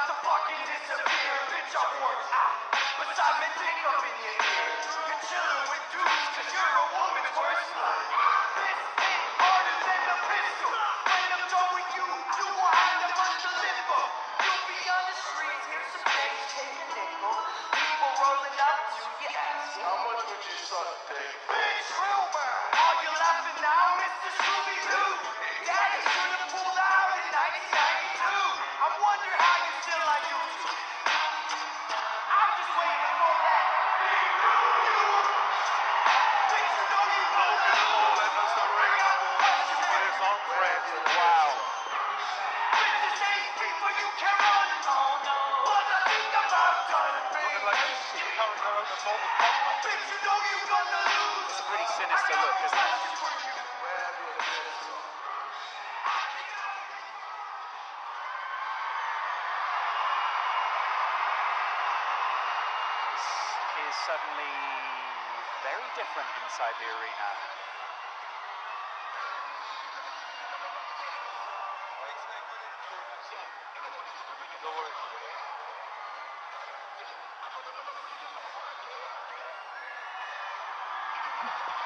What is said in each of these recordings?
about to fucking disappear. Bitch, I'm worked out, but I've been dick up in your ear. You're chilling with dudes, cause you're a woman's worst slut. This hit harder than a pistol. When I'm done with you, you will have to bust the lip up. You'll be on the streets, here's some things, take a nickel. People rolling up to your ass. How much would you suck, Dave? Bitch, real man. Are you laughing now, Mr. Scooby-Doo? Daddy should have pulled out in 1992. I wonder how you still on YouTube. I'm just waiting for that. Bitch, you know you know Logan Paul enters the ring with his own friend. Wow. bitches ain't people you can run. But I think about done. Looking like he's carrying around the Mortal Kombat. Bitch, you know you gonna lose. It's a pretty sinister look, isn't it? This is suddenly very different inside the arena.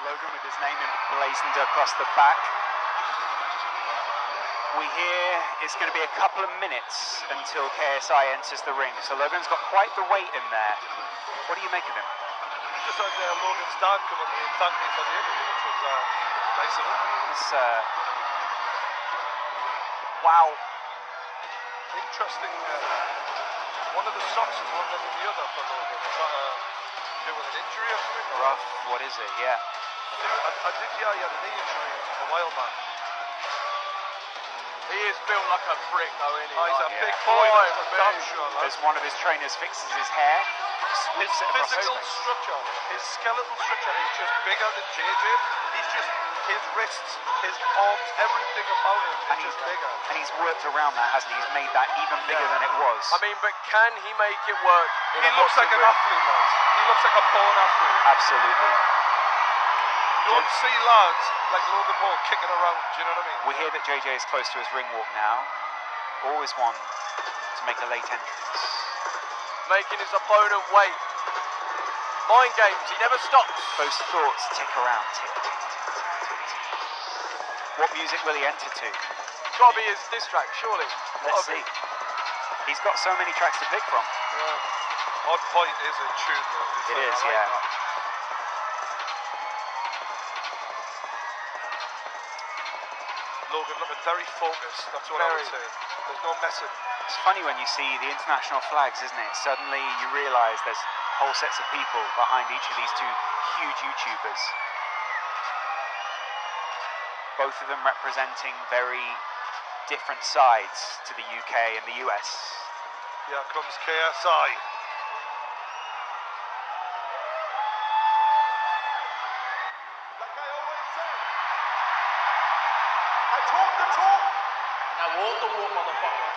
Logan with his name emblazoned across the back. We hear it's going to be a couple of minutes until KSI enters the ring. So Logan's got quite the weight in there. What do you make of him? Just had Logan's dad come up and thank me for the interview, which was nice of him. It's, Wow. Interesting. One of the socks is longer than the other for Logan. Is that to do with an injury or something? rough. What is it? Yeah. I did hear he had a knee injury a while back. He is built like a brick, though, isn't he? Oh, he's a Like, big yeah. boy, Oh, that's for damn sure. As one of his trainers fixes his hair, His sweeps it across physical his face. structure, his skeletal structure is just bigger than JJ. He's just, his wrists, his arms, everything about him is just bigger. And he's worked around that, hasn't he? He's made that even bigger than it was. I mean, but can he make it work? He looks like an athlete, lads. He looks like a born athlete. Absolutely. You don't see lads like Logan Paul kicking around, do you know what I mean? We hear that JJ is close to his ring walk now. Always one to make a late entrance. Making his opponent wait. Mind games, he never stops. Those thoughts tick around. Tick, tick, tick, tick, tick, tick. What music will he enter to? It's got to be his diss track, surely. Let's see. He's got so many tracks to pick from. Yeah. On Point is a tune, though. It is, I like yeah. that. Logan looking very focused, that's what I would say. There's no messing. It's funny when you see the international flags, isn't it? Suddenly you realise there's whole sets of people behind each of these two huge YouTubers. Both of them representing very different sides to the UK and the US. Here comes KSI. Like I always say, I talk the talk. Now walk the walk, motherfucker.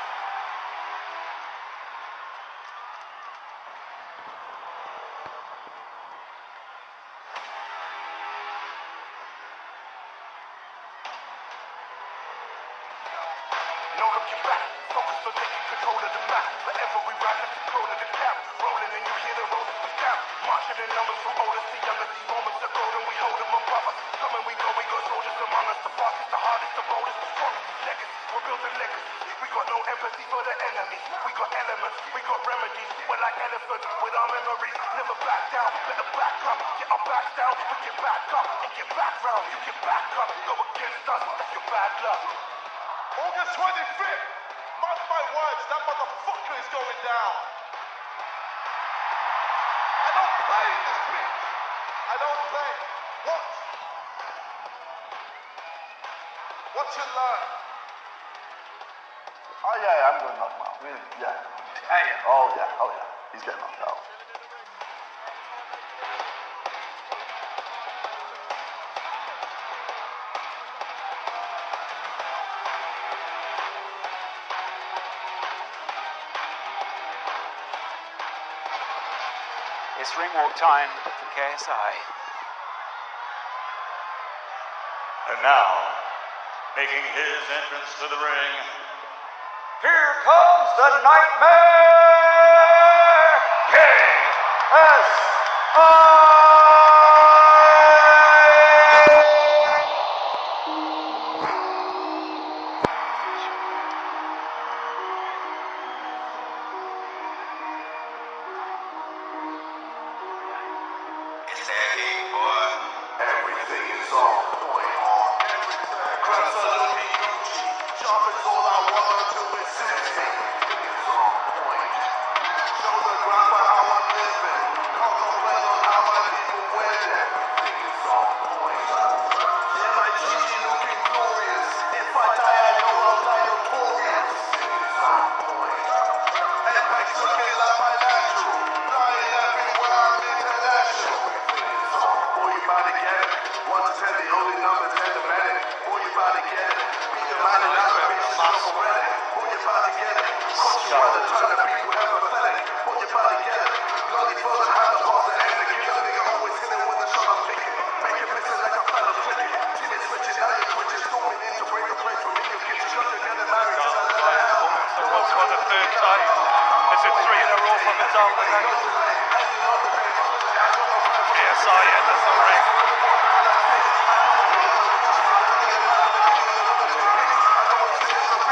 No looking back, focus on taking control of the map. Forever we ride at the control of the cap. Rolling and you hear the roses we down. Marching in numbers from oldest to youngest. These moments are golden, we hold them above us. Come and we go, we got soldiers among us. The fastest, the hardest, the boldest, the strongest. Legacy, we're building legacy. We got no empathy for the enemy. We got elements, we got remedies. We're like elephants with our memories. Never back down, better back up. Get our backs down, we get back up and get back round. You get back up, go against us, that's your bad luck. August 25th, mark my words, that motherfucker is going down. I don't play in this bitch. I don't play. Watch. Watch and learn. Oh yeah, I'm gonna knock him out. Really? Yeah. Damn. Oh yeah, he's getting knocked out. It's ring walk time for KSI. And now, making his entrance to the ring, Here comes the Nightmare Everything is on point. Crabs are looking Gucci. Sharp is all I want until it suits me. Everything is on point. Show the ground for how I'm living. Can't complain on how my people win. Everything is on point. Yeah, my GG looking glorious. If I die, I know I'll die notorious. Everything is on point. Apex looking like my natural. Flying everywhere, I'm international. Everything is on. Boy, you about to get it. 1 to 10, the only number 10 the medic. Boy, you about to get it. Be the man and I'm a bitch, it's not already. Boy, you about to get it. Cross you on the turn to be empathetic. Boy, you about to get it. Bloody for the hand of boss and the killer nigga always hitting with the shot I'm picking. Make it missing like a fellow flicking. Team is switching, now you're twitching. Storming in to break the place within your kitchen. Cause you're getting married to the level. The Ross for the third time. Is it 3 in a row from the down the neck? KSI enters the ring.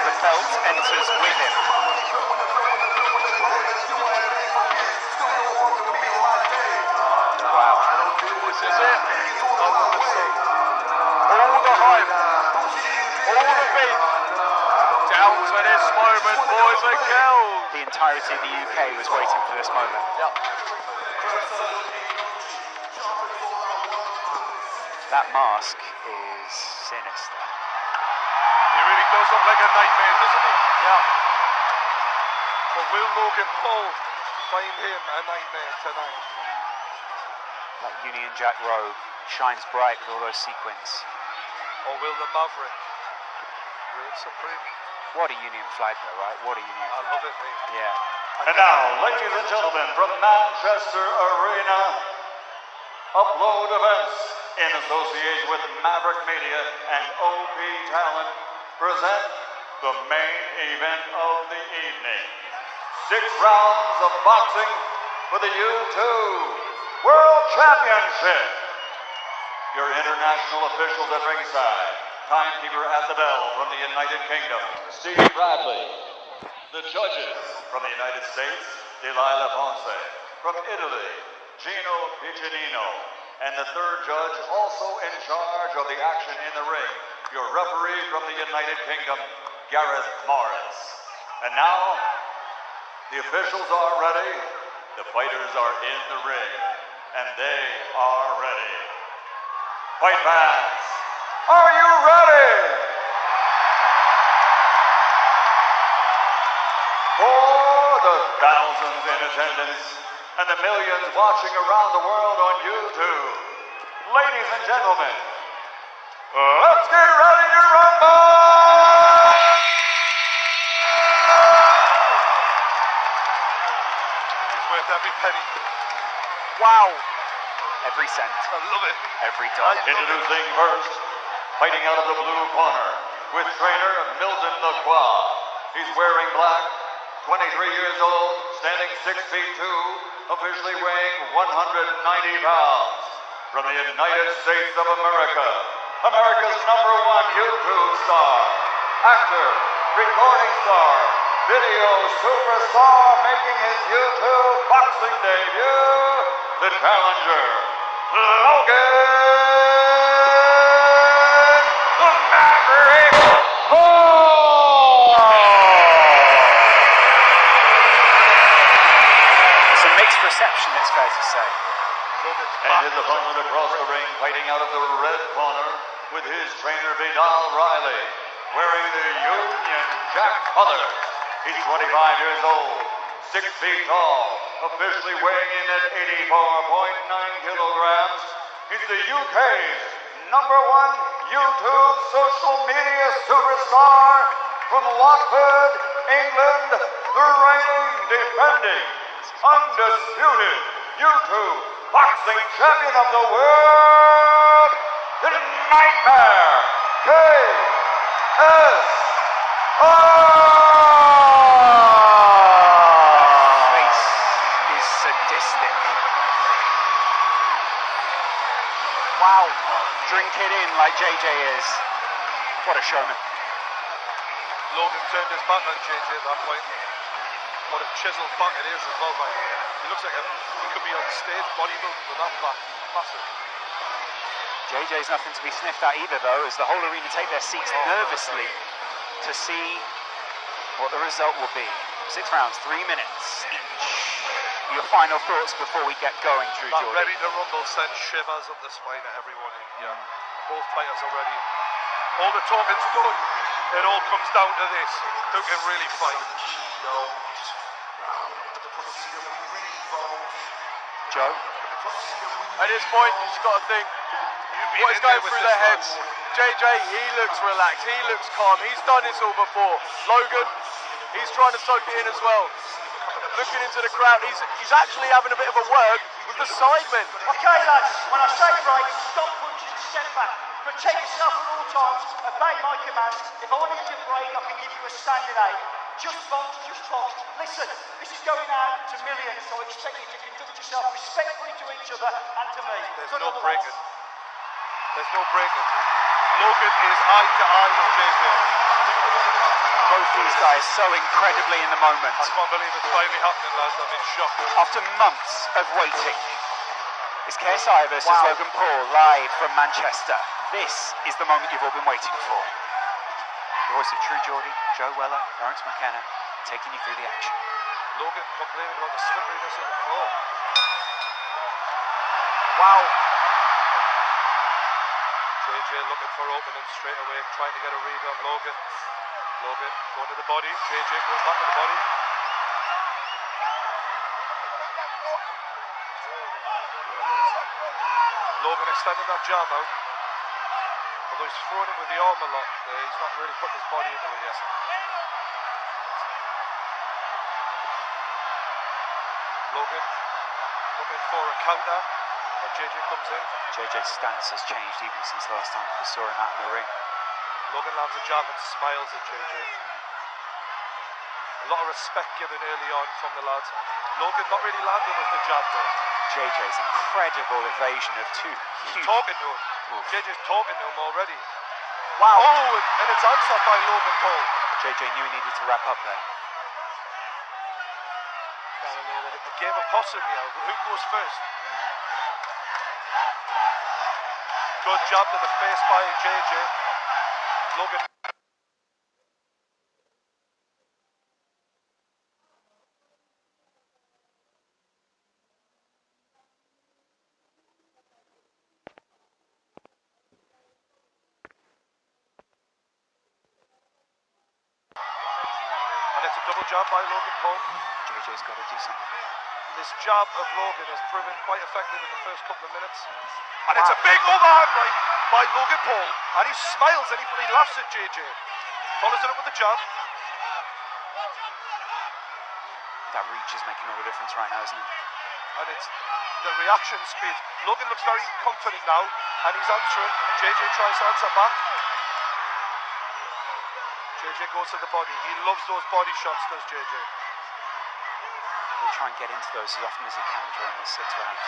The belt enters with him. Wow. This is it. All the hype, all the beef, down to this moment, boys and girls. The entirety of the UK was waiting for this moment. Yep. That mask is sinister. He really does look like a nightmare, doesn't he? Yeah. But will Logan Paul find him a nightmare tonight? That Union Jack robe shines bright with all those sequins. Or will the Maverick reign supreme? What a Union flag though, right? What a Union I flag. love it, mate. Yeah. And now, ladies and gentlemen, from Manchester Arena, Upload Events, in association with Maverick Media and OP Talent, present the main event of the evening. 6 rounds of boxing for the U2 World Championship. Your international officials at ringside, timekeeper at the bell from the United Kingdom, Steve Bradley. The judges from the United States, Delilah Ponce. From Italy, Gino Piccinino. And the third judge, also in charge of the action in the ring, your referee from the United Kingdom, Gareth Morris. And now, the officials are ready, the fighters are in the ring, and they are ready. Fight fans, are you ready? For the thousands in attendance and the millions watching around the world on YouTube, ladies and gentlemen, let's get ready to rumble! He's worth every penny. Wow. Every cent. I love it. Every dollar. Introducing first, fighting out of the blue corner, with trainer Milton Lacroix. He's wearing black, 23 years old, standing 6 feet 2, officially weighing 190 pounds. From the United States of America, America's #1 YouTube star, actor, recording star, video superstar, making his YouTube boxing debut, the challenger, Logan the Maverick Paul! Some mixed reception, it's fair to say. And his opponent across the ring, fighting out of the red corner with his trainer Vidal Riley, wearing the Union Jack colors. He's 25 years old, 6 feet tall, officially weighing in at 84.9 kilograms. He's the UK's #1 YouTube social media superstar from Watford, England, the reigning, defending, undisputed YouTube boxing champion of the world, the Nightmare, KSI! like JJ is. What a showman. Logan turned his back on JJ at that point. What a chiseled back it is as well, by the way. He looks like he could be on stage bodybuilding with that back. Massive. JJ's nothing to be sniffed at either, though, as the whole arena take their seats nervously to see what the result will be. 6 rounds, 3 minutes each. Your final thoughts before we get going, True That Geordie? ready to rumble sent shivers up the spine of everyone in here. Both fighters are ready. All the talking's done. It all comes down to this. Who can really fight? Joe? At this point, you just got to think what is going through their heads. JJ, he looks relaxed, he looks calm, he's done this all before. Logan, he's trying to soak it in as well. Looking into the crowd, he's actually having a bit of a word with the sidemen. Okay, lads, when I say break, stop punching, step back. Protect yourself at all times, obey my commands. If I want to give you a break, I can give you a standing eight. Just box, just box. Listen, this is going out to millions, so I expect you to conduct yourself respectfully to each other and to me. There's Good no luck, breaking. lads. There's no breaking. Logan is eye to eye with JJ. Both these guys so incredibly in the moment. I can't believe it's finally happening, lads. I'm in shock. After months of waiting, it's KSI versus Logan Paul live from Manchester. This is the moment you've all been waiting for. The voice of True Geordie, Joe Weller, Lawrence McKenna, taking you through the action. Logan complaining about the slipperiness of the floor. Wow. JJ looking for opening straight away, trying to get a read on Logan. Logan going to the body. JJ going back to the body. Logan extending that jab out. Although he's throwing it with the arm a lot, he's not really putting his body into it yet. Logan looking for a counter, but JJ comes in. JJ's stance has changed even since the last time we saw him out in the ring. Logan lands a jab and smiles at JJ. A lot of respect given early on from the lads. Logan not really landing with the jab though. JJ's incredible evasion of two huge... Talking to him. Oof. JJ's talking to him already. Wow. Oh, and it's answered by Logan Paul. JJ knew he needed to wrap up there. A game of possum here. Who goes first? Good jab to the face by JJ. Logan. And it's a double jab by Logan Paul. JJ's got to do something. This jab of Logan has proven quite effective in the first couple of minutes. And it's a big overhand right by Logan Paul. And he smiles and he laughs at JJ. Follows it up with the jab. That reach is making all the difference right now, isn't it? And it's the reaction speed. Logan looks very confident now. And he's answering. JJ tries to answer back. JJ goes to the body. He loves those body shots, does JJ. He'll try and get into those as often as he can during the 6 rounds.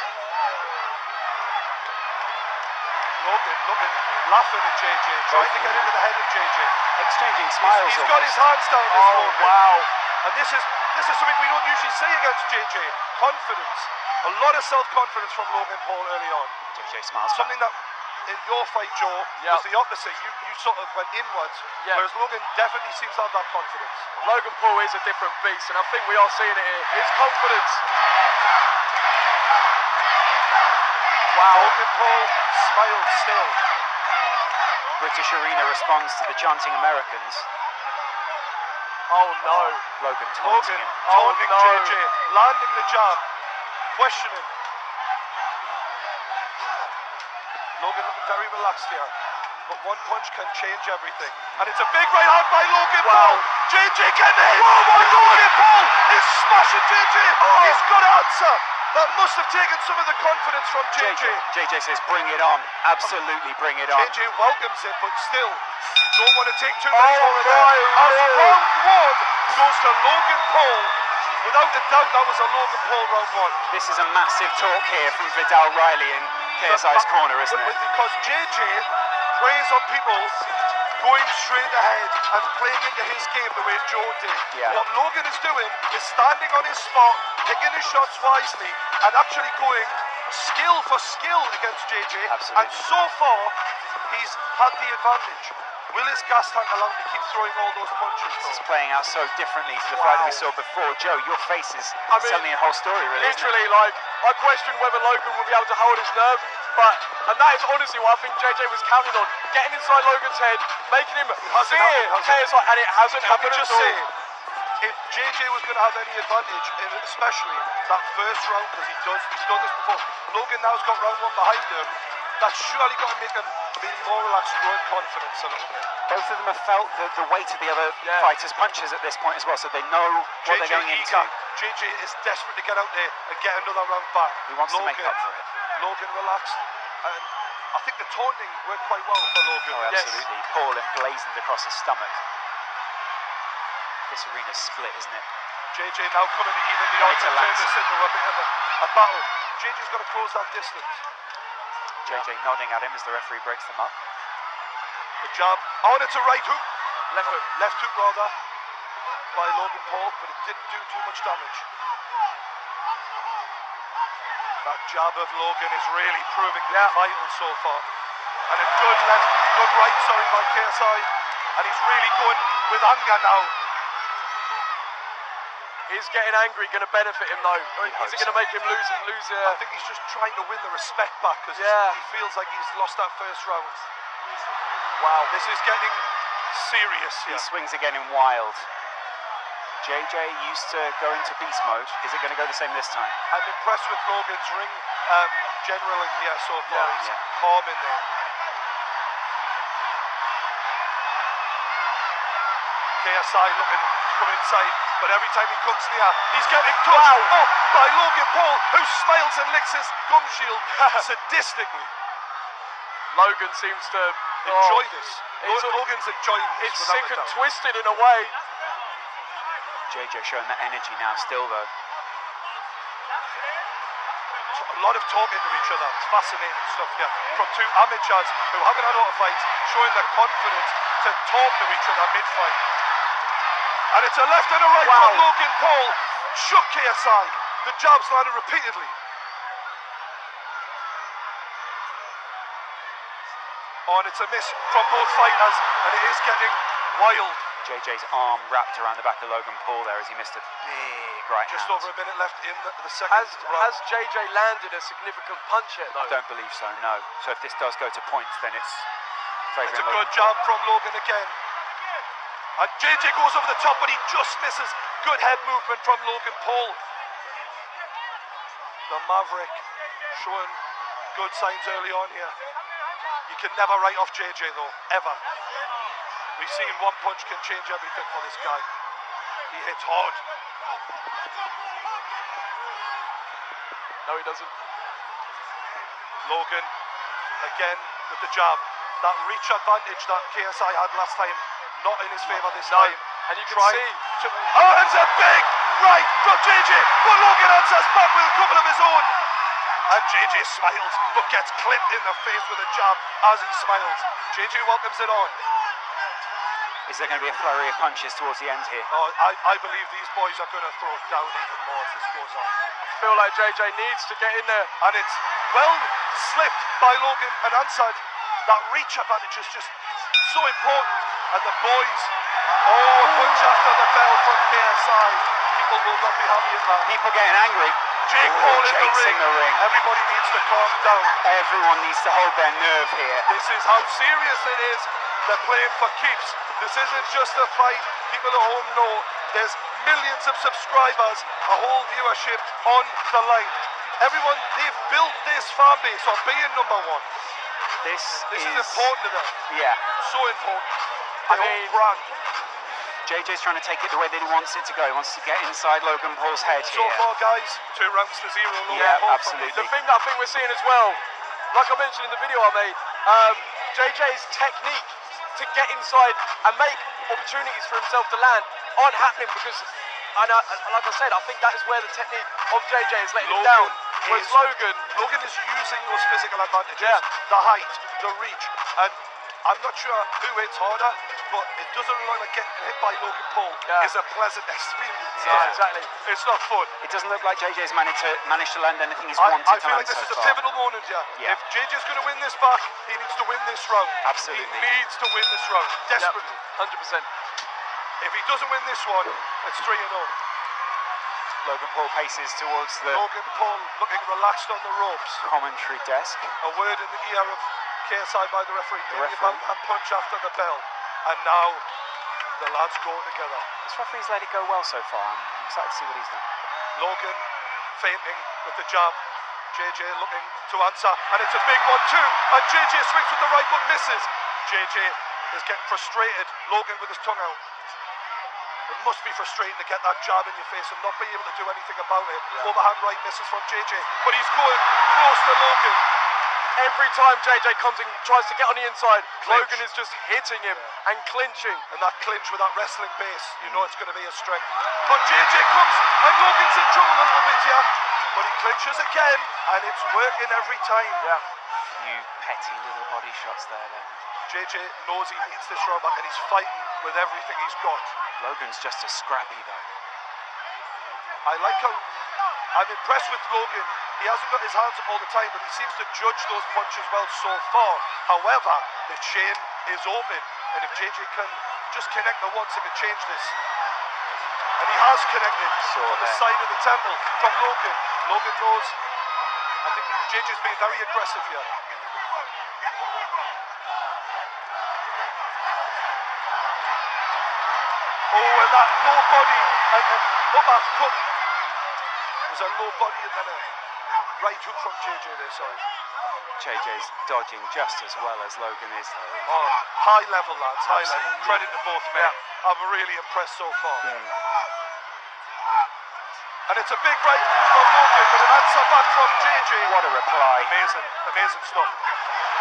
Logan looking, laughing at JJ, trying to get into the head of JJ. Exchanging smiles. He's got his hands down this Oh, Logan. wow. And this is something we don't usually see against JJ. Confidence. A lot of self-confidence from Logan Paul early on. JJ smiles. Something that in your fight, Joe, Yep. was the opposite. You sort of went inwards, Yep. whereas Logan definitely seems to have that confidence. Logan Paul is a different beast, and I think we are seeing it here. His confidence. Wow. Logan Paul smiles still. British arena responds to the chanting Americans. Oh no. Logan taunting Logan him. taunting no. JJ, landing the jab, questioning. Logan looking very relaxed here, but one punch can change everything. And it's a big right hand by Logan Paul. JJ getting hit. Oh my God! Logan Paul is smashing JJ. He's got to answer. That must have taken some of the confidence from JJ. JJ says, bring it on. Absolutely bring it on. JJ welcomes it, but still, you don't want to take too much Oh more of my that. As Lord. round one goes to Logan Paul. Without a doubt, that was a Logan Paul round one. This is a massive talk here from Vidal Riley in KSI's corner, isn't it? Because JJ preys on people going straight ahead and playing into his game the way Joe did. Yeah. What Logan is doing is standing on his spot, picking his shots wisely, and actually going skill for skill against JJ. Absolutely. And so far, he's had the advantage. Will his gas tank allow him to keep throwing all those punches? This is playing out so differently to the fight that we saw before. Joe, your face is telling me a whole story, really. Isn't it? Literally, like, I question whether Logan will be able to hold his nerve, and that is honestly what I think JJ was counting on. Getting inside Logan's head, making him fear KSI, and it hasn't happened Just at all. say, if JJ was going to have any advantage, in especially that first round, because he's done this before, Logan now's got round one behind him, that's surely got to make him be more relaxed, growing confidence a little bit. Both of them have felt the weight of the other fighters' punches at this point as well, so they know what they're going into. JJ is desperate to get out there and get another round back. He wants to make up for it. Logan relaxed, and I think the taunting worked quite well for Logan. Oh, absolutely. Paul emblazoned across his stomach. This arena's split, isn't it? JJ now coming to even the odds and turn this into a bit of a battle. JJ's got to close that distance. JJ nodding at him as the referee breaks them up. The jab. Oh, and it's a right hook. Left hook rather, by Logan Paul, but it didn't do too much damage. That jab of Logan is really proving to be vital so far. And a good right, by KSI. And he's really going with anger now. Is getting angry going to benefit him though? Is it going to make him lose? I think he's just trying to win the respect back because he feels like he's lost that first round. Wow, this is getting serious here. He swings again in wild. JJ used to go into beast mode. Is it going to go the same this time? I'm impressed with Logan's ring generaling here so far. He's calm in there. KSI looking to come inside, but every time he comes near, he's getting touched up by Logan Paul, who smiles and licks his gum shield sadistically. Logan seems to enjoy this. Logan's enjoying this. It's sick and twisted in a way. JJ showing that energy now still though. A lot of talking to each other. It's fascinating stuff here. From two amateurs who haven't had a lot of fights, showing the confidence to talk to each other mid-fight. And it's a left and a right from Logan Paul. Shook KSI. The jabs landed repeatedly. Oh, and it's a miss from both fighters, and it is getting wild. JJ's arm wrapped around the back of Logan Paul there as he missed a big right hand. Just over a minute left in the second round. Has JJ landed a significant punch yet though? I don't believe so, no. So if this does go to points, then it's favouring It's a Logan good jab from Logan again. And JJ goes over the top, but he just misses. Good head movement from Logan Paul. The Maverick showing good signs early on here. You can never write off JJ though, ever. We've seen one punch can change everything for this guy. He hits hard. No, he doesn't. Logan, again with the jab. That reach advantage that KSI had last time, not in his favour this time. And you can see. Oh, it's a big right from JJ, but Logan answers back with a couple of his own. And JJ smiles, but gets clipped in the face with a jab as he smiles. JJ welcomes it on. Is there going to be a flurry of punches towards the end here? Oh, I believe these boys are going to throw it down even more as this goes on. I feel like JJ needs to get in there. And it's well slipped by Logan and answered. That reach advantage is just so important. And the boys, a punch after the bell from KSI. People will not be happy at that. People getting angry. Jake Paul in the ring. ring. Everybody needs to calm down. Everyone needs to hold their nerve here. This is how serious it is. They're playing for keeps. This isn't just a fight. People at home know there's millions of subscribers, a whole viewership on the line. Everyone, they've built this fan base on being number one. This is important to them. Yeah. So important. Their own brand. JJ's trying to take it the way that he wants it to go. He wants to get inside Logan Paul's head So here. far, guys, 2 rounds to 0. Logan Paul absolutely. The thing that I think we're seeing as well, like I mentioned in the video I made, JJ's technique to get inside and make opportunities for himself to land aren't happening because, like I said, I think that is where the technique of JJ is letting him down. Whereas Logan is using those physical advantages, the height, the reach, and I'm not sure who hits harder, but it doesn't look like getting hit by Logan Paul is a pleasant experience. Yeah, exactly. It's not fun. It doesn't look like JJ's managed to land anything he's wanted I to feel land like this so is a far. pivotal moment here. Yeah. If JJ's going to win this back, he needs to win this round. Absolutely. He needs to win this round, desperately. 100%. If he doesn't win this one, it's 3-0. Logan Paul paces towards the Logan Paul looking relaxed on the ropes. commentary desk. A word in the ear of KSI by the referee, maybe referee. about a punch after the bell. And now the lads go together. This referee's let it go well so far. I'm excited to see what he's done. Logan feinting with the jab. JJ looking to answer, and it's a big one too. And JJ swings with the right but misses. JJ is getting frustrated. Logan with his tongue out. It must be frustrating to get that jab in your face and not be able to do anything about it. Overhand right misses from JJ, but he's going close to Logan. Every time JJ comes in, tries to get on the inside, Clinch. Logan is just hitting him and clinching. And that clinch with that wrestling base, you know it's going to be a strength. But JJ comes, and Logan's in trouble a little bit here. But he clinches again, and it's working every time. Yeah. Few petty little body shots there then. JJ knows he needs this round back, and he's fighting with everything he's got. Logan's just as scrappy though. I like how I'm impressed with Logan. He hasn't got his hands up all the time, but he seems to judge those punches well so far. However, the chain is open, and if JJ can just connect the once, it could change this. And he has connected on the side of the temple from Logan. Logan knows. I think JJ's been very aggressive here. Oh, and that low body and uppercut. There's a low body and then a right hook from JJ there, sorry. JJ's dodging just as well as Logan is though. Oh, high level, lads, high level. Absolutely. Credit to both men. I'm really impressed so far. And it's a big right from Logan, but an answer back from JJ. What a reply. Amazing, amazing stuff.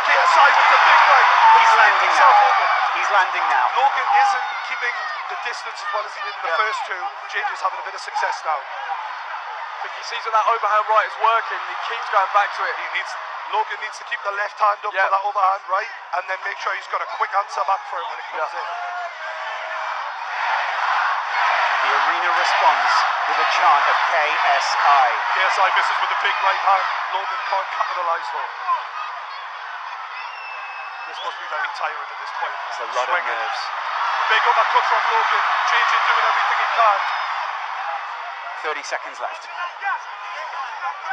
KSI with the big right. He's landing himself now. open. He's landing now. Logan isn't keeping the distance as well as he did in the first two. JJ's having a bit of success now. I think he sees that overhand right is working. He keeps going back to it. Logan needs to keep the left hand up for that overhand right, and then make sure he's got a quick answer back for it when it comes in. The arena responds with a chant of KSI. KSI misses with a big right hand. Logan can't capitalise though. This must be very tiring at this point. It's a lot of nerves. Big uppercut from Logan. JJ doing everything he can. 30 seconds left.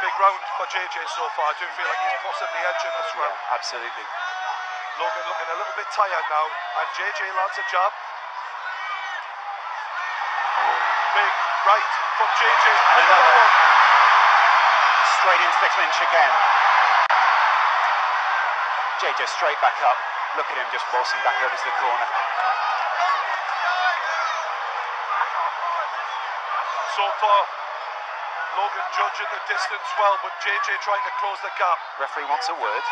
Big round for JJ so far. I do feel like he's possibly edging this round. Yeah, absolutely. Logan looking a little bit tired now, and JJ lands a jab. Big right from JJ. And another one. Straight into the clinch again. JJ straight back up. Look at him just waltzing back over to the corner. So far, Logan judging the distance well, but JJ trying to close the gap. Referee wants a word.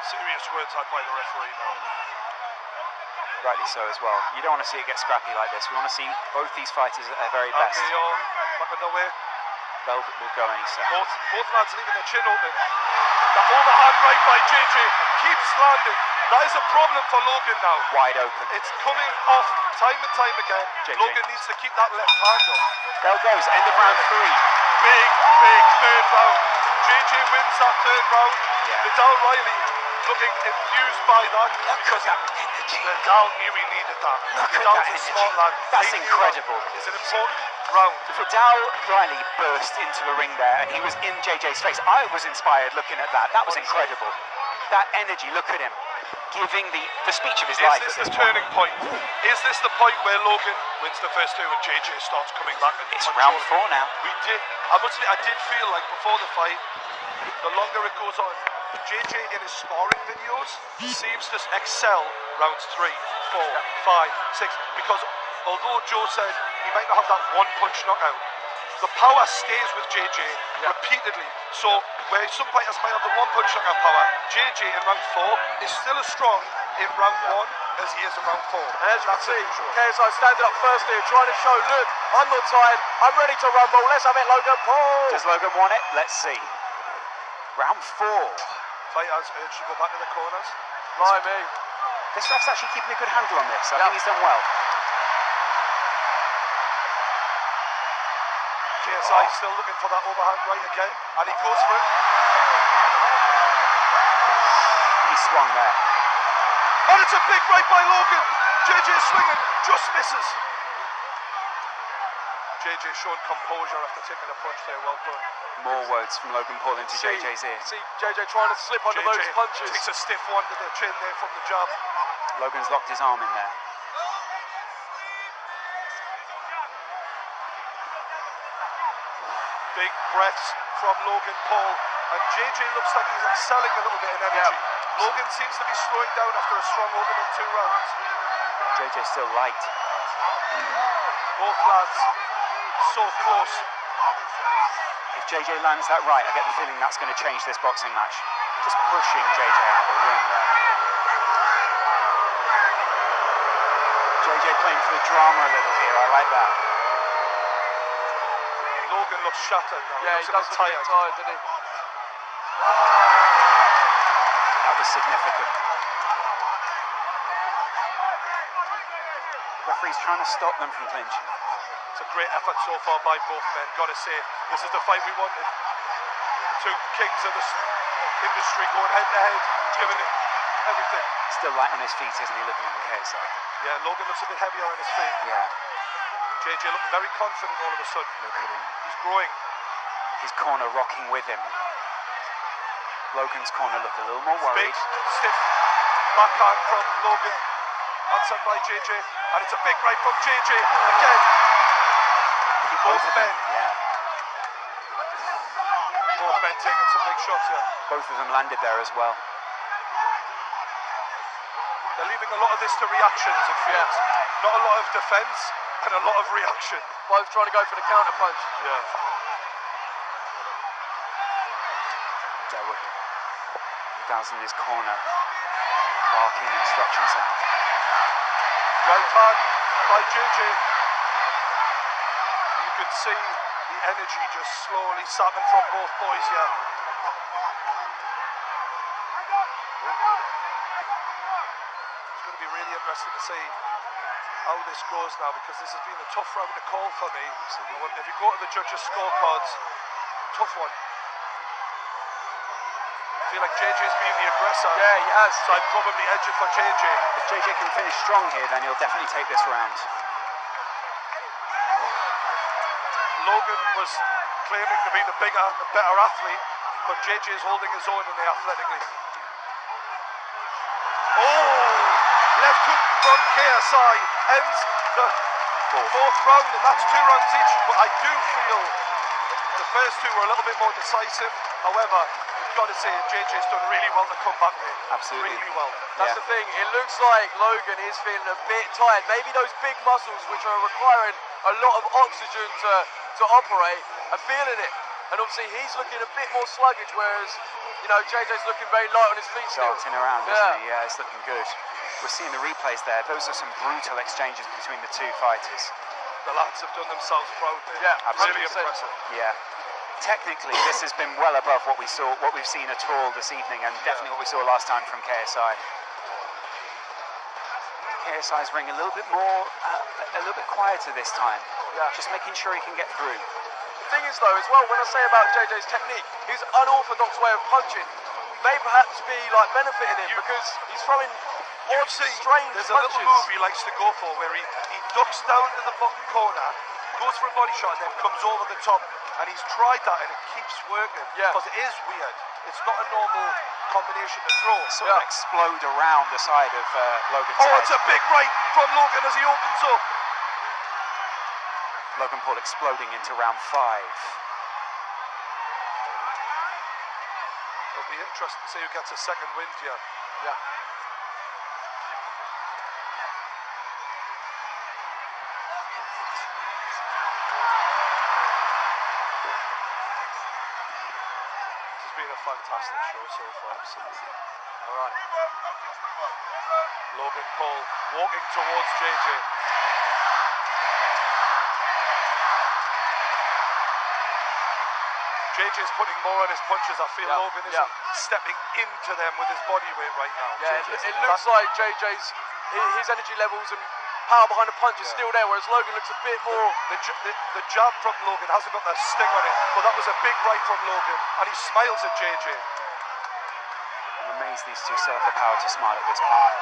Serious words had by the referee now. Rightly so as well. You don't want to see it get scrappy like this. We want to see both these fighters at their very best. Back on the way. They'll go any second. Both lads leaving their chin open. That overhand right by JJ keeps landing. That is a problem for Logan now. Wide open. It's coming off time and time again. JJ. Logan needs to keep that left hand up. Bell goes. End of round 3. Big third round. JJ wins that third round. Yeah. Vidal Riley looking infused by that. Look at that energy. Vidal knew he needed that. Look at Vidal's that a energy. smart lad. That's He knew incredible. that. It's an important round. Vidal Riley burst into the ring there and he was in JJ's face. I was inspired looking at that. That was incredible. That energy, look at him. Giving the speech of his life. Is this the turning point? Is this the point where Logan wins the first two and JJ starts coming back? It's round 4 now. I must admit, I did feel like before the fight, the longer it goes on, JJ in his sparring videos seems to excel rounds 3, 4, 5, 6, because although Joe said he might not have that one punch knockout, the power stays with JJ repeatedly. So where some fighters might have the one punch knockout power, JJ in round 4 is still as strong in round 1 as he is in round 4. And as you can see, KSI standing up first here, trying to show, look, I'm not tired, I'm ready to rumble, let's have it, Logan Paul. Does Logan want it? Let's see. Round 4. Fighters urged to go back to the corners. Right, me. This ref's actually keeping a good handle on this. I Yep. think he's done well. KSI still looking for that overhand right again, and he goes for it. He swung there. And it's a big right by Logan. JJ swinging, just misses. JJ showing composure after taking a punch there, well done. More words from Logan Paul into JJ's ear. See JJ trying to slip under those punches. Takes a stiff one to the chin there from the jab. Logan's locked his arm in there. Big breaths from Logan Paul, and JJ looks like he's excelling a little bit in energy. Logan seems to be slowing down after a strong opening 2 rounds. JJ's still light. Both lads so close. If JJ lands that right, I get the feeling that's going to change this boxing match. Just pushing JJ out the ring there. JJ playing for the drama a little here, I like that. Logan looks shattered now. Yeah, he looks a does bit look a bit tired, doesn't he? That was significant. Referee's trying to stop them from clinching. It's a great effort so far by both men. Got to say, this is the fight we wanted. 2 kings of this industry going head to head, giving it everything. Still light on his feet, isn't he, looking at the KSI? Yeah, Logan looks a bit heavier on his feet. Yeah. JJ looking very confident all of a sudden. Look at him. He's growing. His corner rocking with him. Logan's corner look a little more worried. Big, stiff backhand from Logan. Answered by JJ. And it's a big right from JJ again. Both men. Yeah. Both men taking some big shots here. Both of them landed there as well. They're leaving a lot of this to reactions, it feels. Not a lot of defence and a lot of reaction. Both trying to go for the counter punch. Yeah. Derwood down in his corner, barking instructions out. Well done by JJ. You can see the energy just slowly sapping from both boys here. It's going to be really interesting to see how this goes now, because this has been a tough round to call for me. If you go to the judges' scorecards, tough one. I feel like JJ's being the aggressor. Yeah, he has. So I'd probably edge it for JJ. If JJ can finish strong here, then he'll definitely take this round. Logan was claiming to be the better athlete, but JJ is holding his own in the athletically. Oh! Left hook from KSI ends the fourth round, and that's 2 rounds each. But I do feel the first 2 were a little bit more decisive. However, you've got to say JJ's done really well to come back there. Absolutely. Really well. That's the thing, it looks like Logan is feeling a bit tired. Maybe those big muscles, which are requiring a lot of oxygen to operate, are feeling it. And obviously he's looking a bit more sluggish, whereas, you know, JJ's looking very light on his feet still. Darting around, isn't he? Yeah, it's looking good. We're seeing the replays there. Those are some brutal exchanges between the 2 fighters. The lads have done themselves proud there. Yeah, really 100%. impressive. Yeah. Technically, this has been well above what we've seen at all this evening, and definitely what we saw last time from KSI. KSI's ring a little bit more, a little bit quieter this time. Yeah. Just making sure he can get through. The thing is though, as well, when I say about JJ's technique, his unorthodox way of punching may perhaps be like benefiting him, because he's throwing odd, strange there's punches. a little move he likes to go for where he ducks down to the bottom corner, goes for a body shot, and then comes over the top. And he's tried that, and it keeps working. Yeah. Because it is weird. It's not a normal combination to throw. Sort of explode around the side of Logan's head. Oh, it's a big right from Logan as he opens up. Logan Paul exploding into round 5. It'll be interesting to see who gets a second wind here. Yeah. Been a fantastic show so far. Absolutely. All right. Logan Paul walking towards JJ. JJ's putting more on his punches. I feel Yeah, Logan isn't yeah. stepping into them with his body weight right now. Yeah, it looks like JJ's his energy levels and power behind the punch is still there, whereas Logan looks a bit more. The jab from Logan hasn't got that sting on it, but that was a big right from Logan, and he smiles at JJ. I'm amazed these two still have the power to smile at this point.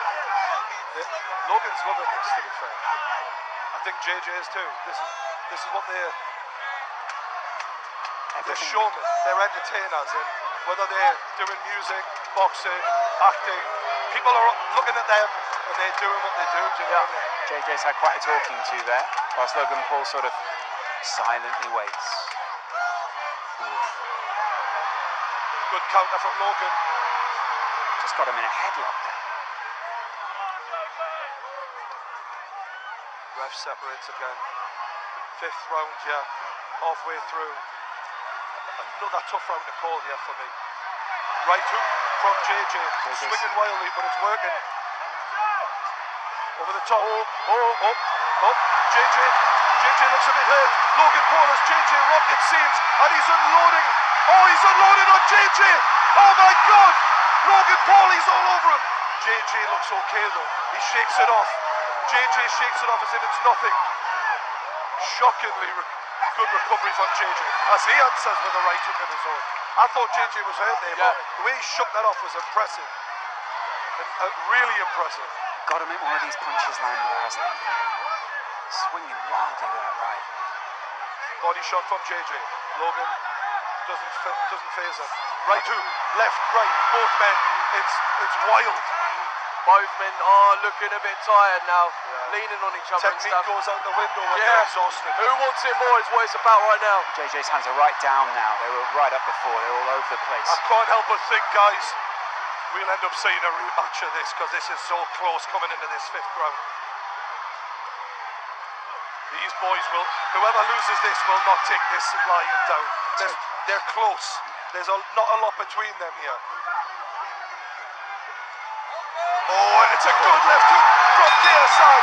Logan's loving this, to be fair. I think JJ is too. This is what they're showmen, they're entertainers, and whether they're doing music, boxing, acting, people are looking at them and they're doing what they do. Do you know what I mean? JJ's had quite a talking to there, whilst Logan Paul sort of silently waits. Oof. Good counter from Logan. Just got him in a headlock there. Ref separates again. 5th round here, halfway through. Another tough round to call here for me. Right hook from JJ, swinging wildly, but it's working. Over the top. JJ looks a bit hurt. Logan Paul has JJ rocked, it seems, and he's unloading. Oh, he's unloading on JJ. Oh my God! Logan Paul, he's all over him. JJ looks okay though. He shakes it off. JJ shakes it off as if it's nothing. Shockingly good recovery from JJ as he answers with a right hook of his own. I thought JJ was hurt there, but the way he shook that off was impressive. And really impressive. Got to make one of these punches land more, hasn't he? Swinging wildly with that right. Body shot from JJ. Logan doesn't phase him. Right hook, left, right, both men. It's wild. Both men are looking a bit tired now, leaning on each other and Technique stuff. goes out the window when they're exhausted. Who wants it more is what it's about right now. JJ's hands are right down now. They were right up before. They're all over the place. I can't help but think, guys, we'll end up seeing a rematch of this because this is so close coming into this 5th round. These boys will, whoever loses this will not take this lying down. They're close. There's not a lot between them here. Oh, and it's a good left hook from KSI.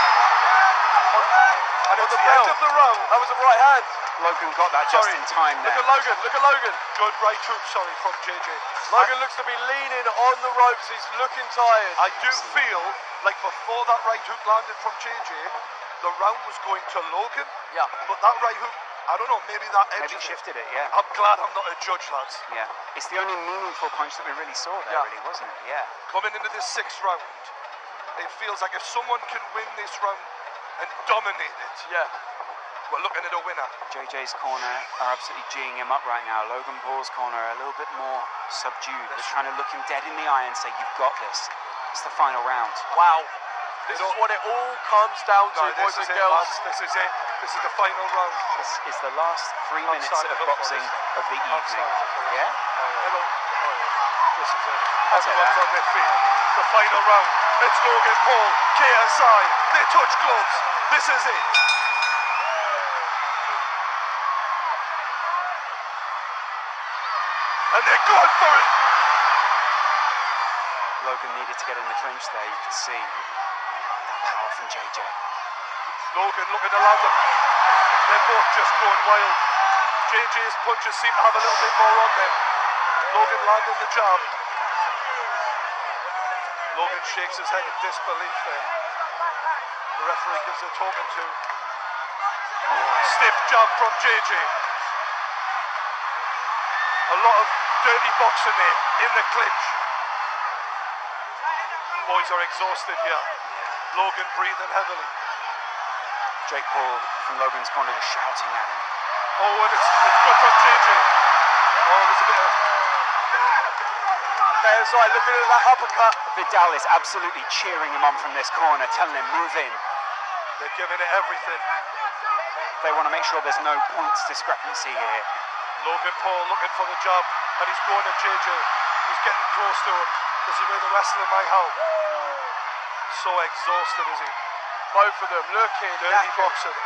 And at the end of the round, That was a right hand. Logan got that just in time there. Look at Logan, look at Logan. good right hook, from JJ. Logan looks to be leaning on the ropes, he's looking tired. I do feel like before that right hook landed from JJ, the round was going to Logan. Yeah. But that right hook, I don't know, maybe that edged Maybe it. shifted it, yeah. I'm glad I'm not a judge, lads. Yeah. It's the only meaningful punch that we really saw there, really, wasn't it? Yeah. Coming into this 6th round, it feels like if someone can win this round and dominate it, we're looking at a winner. JJ's corner are absolutely G'ing him up right now. Logan Paul's corner are a little bit more subdued. They're trying to look him dead in the eye and say, you've got this. It's the final round. Wow. This is what it all comes down to, boys and girls. This is it. This is the final round. This is the last 3 minutes of boxing of the evening. Yeah? This is it. I'll take Everyone's that. on their feet. The final round. It's Logan Paul, KSI. They touch gloves. This is it. And they're going for it. Logan needed to get in the clinch there, you could see. That power from JJ. Logan looking to land them. They're both just going wild. JJ's punches seem to have a little bit more on them. Logan landing the jab. Logan shakes his head in disbelief there. The referee gives a talking to. Stiff jab from JJ. A lot of dirty boxing there in the clinch. Boys are exhausted here. Logan breathing heavily. Jake Paul from Logan's corner was shouting at him. Oh, and it's good from JJ. Oh, there's a bit of... KSI looking at that uppercut. Vidal is absolutely cheering him on from this corner, telling him, move in. They're giving it everything. They want to make sure there's no points discrepancy here. Logan Paul looking for the jab, and he's going at JJ. He's getting close to him. This is where the wrestling might help. So exhausted, is he? Both of them looking Dirty boxing.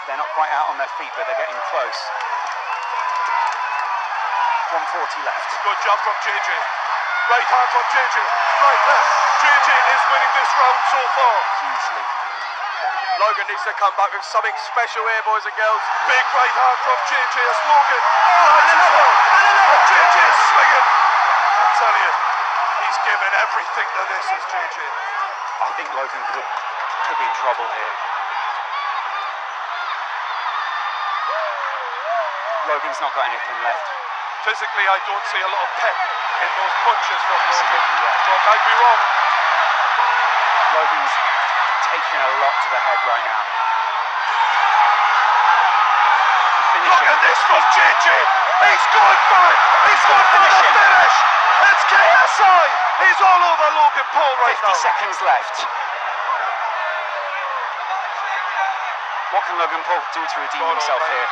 They're not quite out on their feet, but they're getting close. 140 left. Good job from JJ. Right hand from JJ. Right left. JJ is winning this round so far. Hugely. Logan needs to come back with something special here, boys and girls. Big right hand from JJ as Logan. Nice as well. And JJ is swinging. I tell you, he's given everything to this, is JJ. I think Logan could be in trouble here. Logan's not got anything left. Physically, I don't see a lot of pep in those punches from Logan. Absolutely, yeah. So I might be wrong. Logan's taking a lot to the head right now. Look at this from JJ. He's going for it. He's going for the finish. It's KSI. He's all over Logan Paul right 50 now. seconds left. What can Logan Paul do to redeem himself here?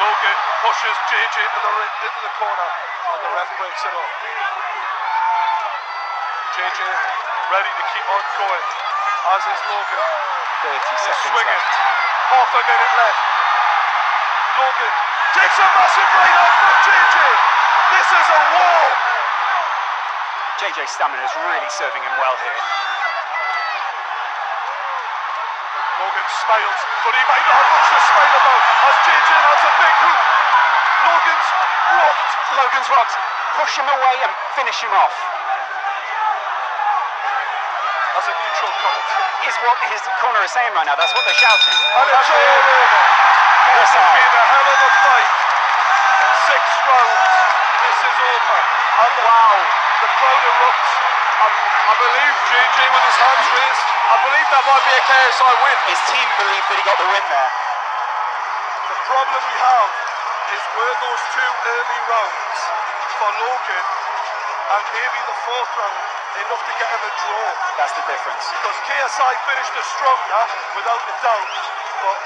Logan pushes JJ into the corner, and the ref breaks it off. JJ ready to keep on going, as is Logan. 30 He's seconds swinging. left. Half a minute left. Logan takes a massive right hand from JJ. This is a war. JJ's stamina is really serving him well here. Logan smiles, but he might not have much to smile about as JJ lands a big hook. Logan's rocked. Logan's rocked. Push him away and finish him off. As a neutral commentator. Is what his corner is saying right now. That's what they're shouting. And it's all over. This has been a hell of a fight. 6 rounds. This is over. And wow, the crowd erupts. I believe JJ with his hands raised. I believe that might be a KSI win. His team believe that he got the win there. The problem we have is were those 2 early rounds for Logan and maybe the 4th round enough to get him a draw. That's the difference. Because KSI finished it stronger, without a doubt, but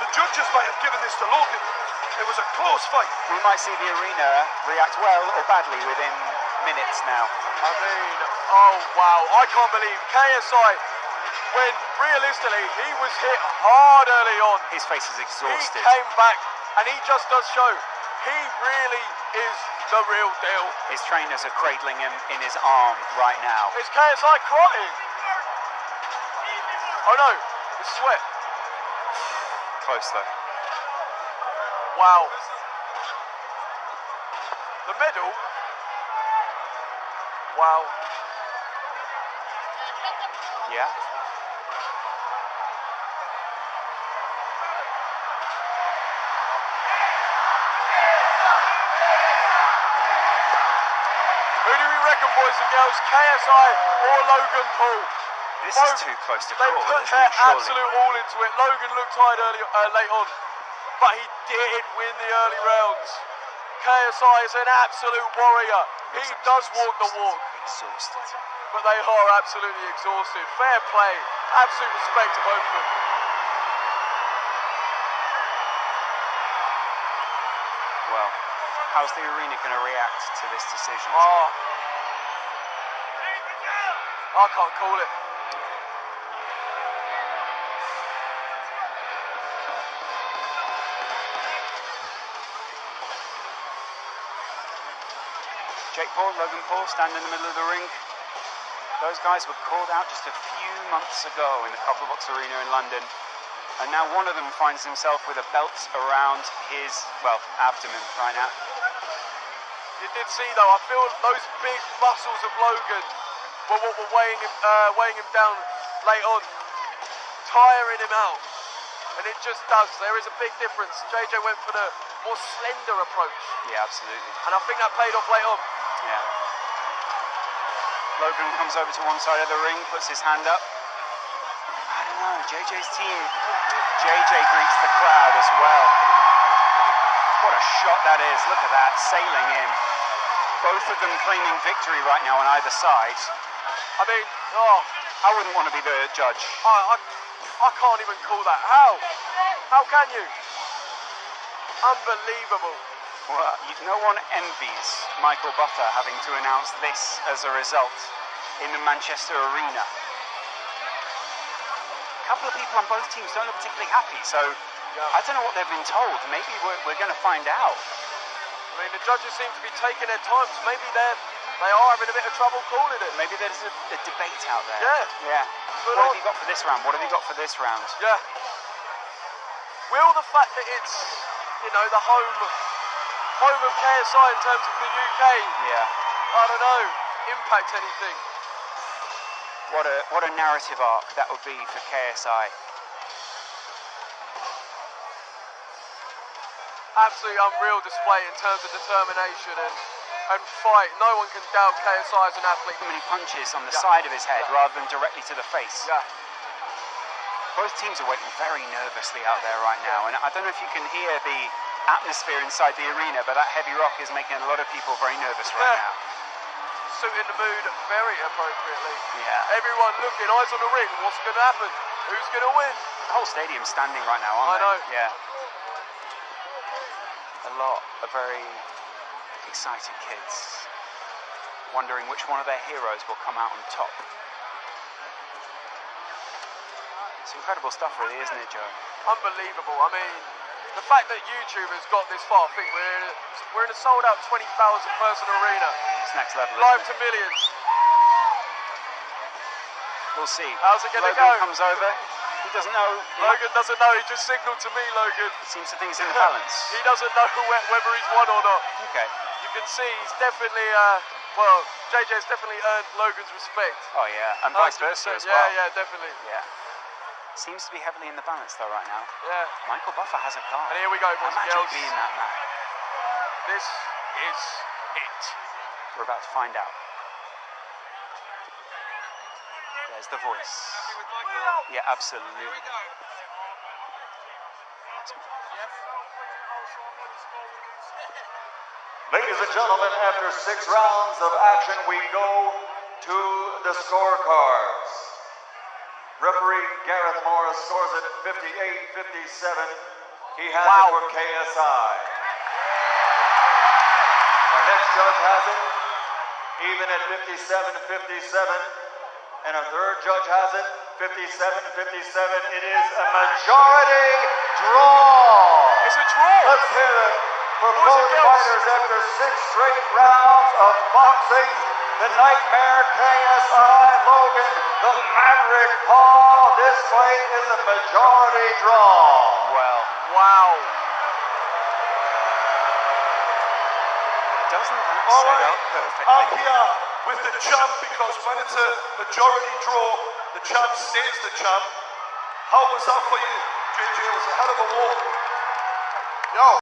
the judges might have given this to Logan. It was a close fight. We might see the arena react well or badly within minutes now. I mean, oh wow, I can't believe KSI, when realistically he was hit hard early on. His face is exhausted. He came back and he just does show he really is the real deal. His trainers are cradling him in his arm right now. Is KSI crying? Oh no, it's sweat. Close though. Wow. The medal. Wow. Yeah. Who do we reckon, boys and girls? KSI or Logan Paul? This Both, is too close to they call, put isn't their it, surely? absolute all into it. Logan looked tired late on, but he did win the early rounds. KSI is an absolute warrior. He does walk the walk, Exhausted. but they are absolutely exhausted. Fair play. Absolute respect to both of them. Well, how's the arena going to react to this decision? Oh, I can't call it. Jake Paul, Logan Paul stand in the middle of the ring. Those guys were called out just a few months ago in the Copperbox Arena in London. And now one of them finds himself with a belt around his, well, abdomen right now. You did see though, I feel those big muscles of Logan were what were weighing him down late on, tiring him out. And it just does. There is a big difference. JJ went for the more slender approach. Yeah, absolutely. And I think that paid off late on. Yeah. Logan comes over to one side of the ring, puts his hand up. I don't know, JJ's team. JJ greets the crowd as well. What a shot that is. Look at that, sailing in. Both of them claiming victory right now on either side. I mean, oh, I wouldn't want to be the judge. I can't even call that. How? How can you? Unbelievable. Well, no one envies Michael Buffer having to announce this as a result in the Manchester Arena. A couple of people on both teams don't look particularly happy, so I don't know what they've been told. Maybe we're going to find out. I mean, the judges seem to be taking their time. So maybe they are having a bit of trouble calling it. Maybe there's a debate out there. Yeah. Yeah. What have you got for this round? What have you got for this round? Yeah. Will the fact that it's, the home of KSI in terms of the UK, I don't know, impact anything? What a narrative arc that would be for KSI. Absolutely unreal display in terms of determination and fight. No one can doubt KSI as an athlete. Too many punches on the side of his head rather than directly to the face. Yeah. Both teams are waiting very nervously out there right now, and I don't know if you can hear the atmosphere inside the arena, but that heavy rock is making a lot of people very nervous right now. Suiting the mood very appropriately. Yeah. Everyone looking, eyes on the ring. What's going to happen? Who's going to win? The whole stadium's standing right now, aren't I know. they? Yeah. A lot of very excited kids wondering which one of their heroes will come out on top. It's incredible stuff, really, isn't it, Joe? Unbelievable. I mean, the fact that YouTube has got this far, I think we're in a sold-out 20,000-person arena. It's next level. Live Isn't to millions. We'll see. How's it going to Logan go? comes over. He doesn't know. Logan doesn't know. He just signalled to me, Logan. Seems to think he's in the balance. He doesn't know whether he's won or not. Okay. You can see he's definitely, JJ's definitely earned Logan's respect. Oh, yeah. And vice versa as well. Yeah, definitely. Yeah. Seems to be heavily in the balance, though, right now. Yeah. Michael Buffer has a card. And here we go, boys and Imagine girls. being that man. This is it. We're about to find out. There's the voice. Yeah, absolutely. Ladies and gentlemen, after 6 rounds of action, we go to the scorecards. Referee Gareth Morris scores it 58-57. He has it for KSI. Our next judge has it even at 57-57. And our third judge has it 57-57. It is a majority draw. It's a draw. Let's hear it for Boys both and girls. fighters after 6 straight rounds of boxing. The Nightmare KSI, Logan, the Maverick Paul. This fight is a majority draw. Well, Wow. doesn't that All set right, up perfectly? I'm here with the champ because when it's a majority draw, the champ stays the champ. How was that for you, JJ? It was a hell of a war. Yo.